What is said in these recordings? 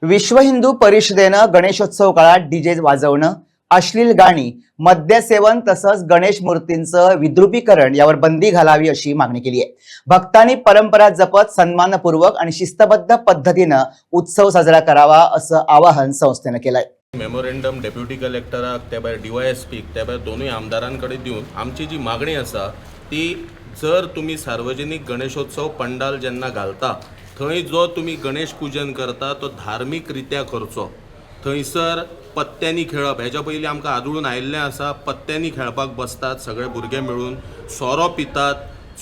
विश्व हिंदू परिषदेनं गणेशोत्सव काळात डीजे वाजवणं, अश्लील गाणी, मद्यसेवन तसंच गणेश मूर्तींचं विद्रुपीकरण यावर बंदी घालावी अशी मागणी केली आहे। भक्तांनी परंपरा जपत सन्मानपूर्वक आणि शिस्तबद्ध पद्धतीनं उत्सव साजरा करावा असं आवाहन संस्थेनं केलंय। मेमोरेंडम डेप्युटी कलेक्टराक त्या भायर DYSPक त्या भायर दोनूय आमदारांकडे दिवन आमची जी मागणी आसा ती जर तुम्ही सार्वजनिक गणेशोत्सव पंडाल जेन्ना घालता थंय जो तुम्ही गणेश पूजन करता तो धार्मिक रित्या करचो। थंयसर पत्त्यांनी खेळप हेच्या पयलीं आमकां आदळून आयिल्लें आसा। पत्त्यांनी खेळपाक बसतात सगळे भुरगे मेळून, सोरो पितात,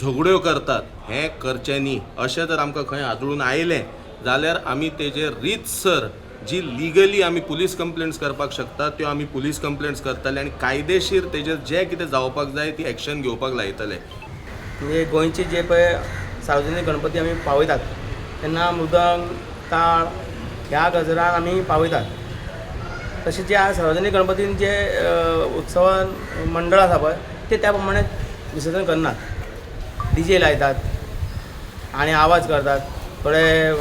झगड्यो करतात, हें करचें न्ही। अशें जर आमकां खंय आदळून आयलें जाल्यार आमी तेजेर रितसर जी लिगली आमी पुलीस कंप्लेंट्स करपाक शकता त्यो आमी पुलीस कंप्लेंट्स करतले आनी कायदेशीर तेजेर जें कितें जावपाक जाय ती एक्शन घेवपाक लायतले। म्हणजे गोंयचे जे पळय सार्वजनीक गणपती आमी पावयतात तेन्ना मृदंग, ताळ ह्या गजरान आमी पावयतात। तशें जे सार्वजनीक गणपतीन जे उत्सवान मंडळ आसा पळय ते त्या प्रमाणे विसर्जन करनात। DJ लायतात आनी आवाज करतात, थोडे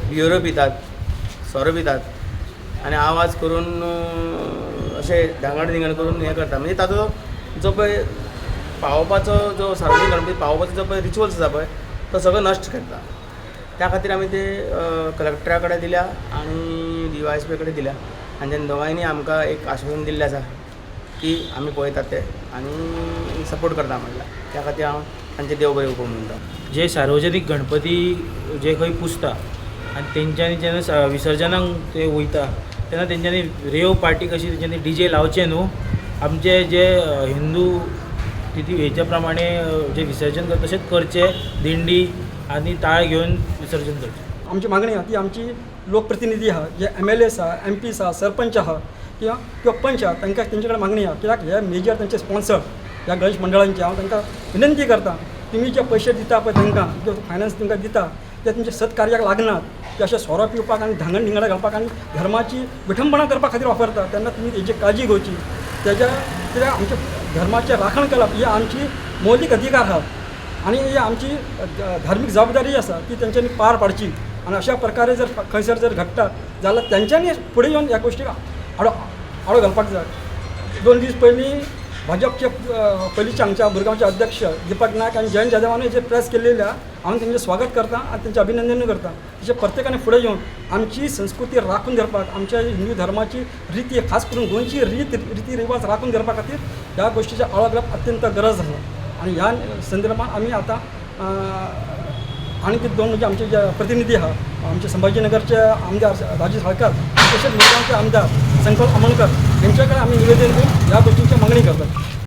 बियरो पितात, सोरो पितात आनी आवाज करून अशे धांगड धिंगड करून हें करता। म्हणजे ताजो जो पळय पावोवपाचो जो सार्वजनीक गणपती पावोवपाचो जो पळय रिच्युअल्स आसा पळय तो सगळो नश्ट करता। त्या खातीर आमी ते कलेक्टरा कडेन दिल्या आनी DYSP कडेन दिल्या आनी तेन्ना दोगांयनी आमकां एक आश्वासन दिल्लें आसा की आमी पळयतात ते आनी सपोर्ट करता म्हणल्यार। त्या खातीर हांव तांचे देव बरें करूं म्हणटा। जे सार्वजनीक गणपती जे खंय पुजता आनी तेंच्यांनी जेन्ना विसर्जनाक ते वयता तेन्ना तेंच्यांनी रेव पार्टी कशी तेंच्यांनी DJ लावचे न्हू। आमचे जे हिंदू तिथी हेच्या प्रमाणे जे विसर्जन करता तशेंच करचे, दिंडी आनी ताळ घेवन विसर्जन करचें। आमची मागणी आहा ती आमची लोकप्रतिनिधी आहा जे MLA आसा, MPs आहा, सरपंच आहा किंवा पंच आहा तांकां तेंचे कडेन मागणी आहा कित्याक हे मेजर तांचे स्पॉन्सर ह्या गणेश मंडळांचे हांव तांकां विनंती करता तुमी जे पयशे दिता पळय तांकां जो फायनान्स तांकां दिता ते तुमच्या सत्कार्याक लागनात ते अशें सोरो पिवपाक आनी धांगड धिंगडा घालपाक आनी धर्माची विठंबना करपा खातीर वापरता। तेन्ना तुमी हेजी काळजी घेवची। कित्याक आमच्या धर्माचें राखण करप ही आमची मौलिक अधिकार आहा आनी ही आमची धार्मीक जबाबदारी आसा ती तेंच्यांनी पार पाडची। आनी अशा प्रकारे जर खंयसर जर घडटा जाल्यार तेंच्यांनी फुडें येवन ह्या गोश्टीक आळो घालपाक जाय। 2 दीस पयलीं भाजपचे पयलींचे हांगच्या भुरगांवचे अध्यक्ष दीपक नायक आनी जयंत जाधवानी जे प्रेस केल्लेले हांव तेंचें स्वागत करता आनी तेंचें अभिनंदन करता। तशें प्रत्येकाने फुडें येवन आमची संस्कृती राखून धरपाक आमच्या हिंदू धर्माची रिती खास करून गोंयची रिती रिवाज राखून धरपा खातीर ह्या गोश्टीचे आळो घालप अत्यंत गरज आसा। आनी ह्या संदर्भात आमी आतां आणखी 2 म्हणजे आमचे जे प्रतिनिधी आहा आमचे संभाजीनगरचे आमदार राजू साळकार तसेच मुरगांवचे आमदार संकल्प अमोणकर यांच्याकडे आम्ही निवेदन देऊन या गोष्टींची मागणी करतात।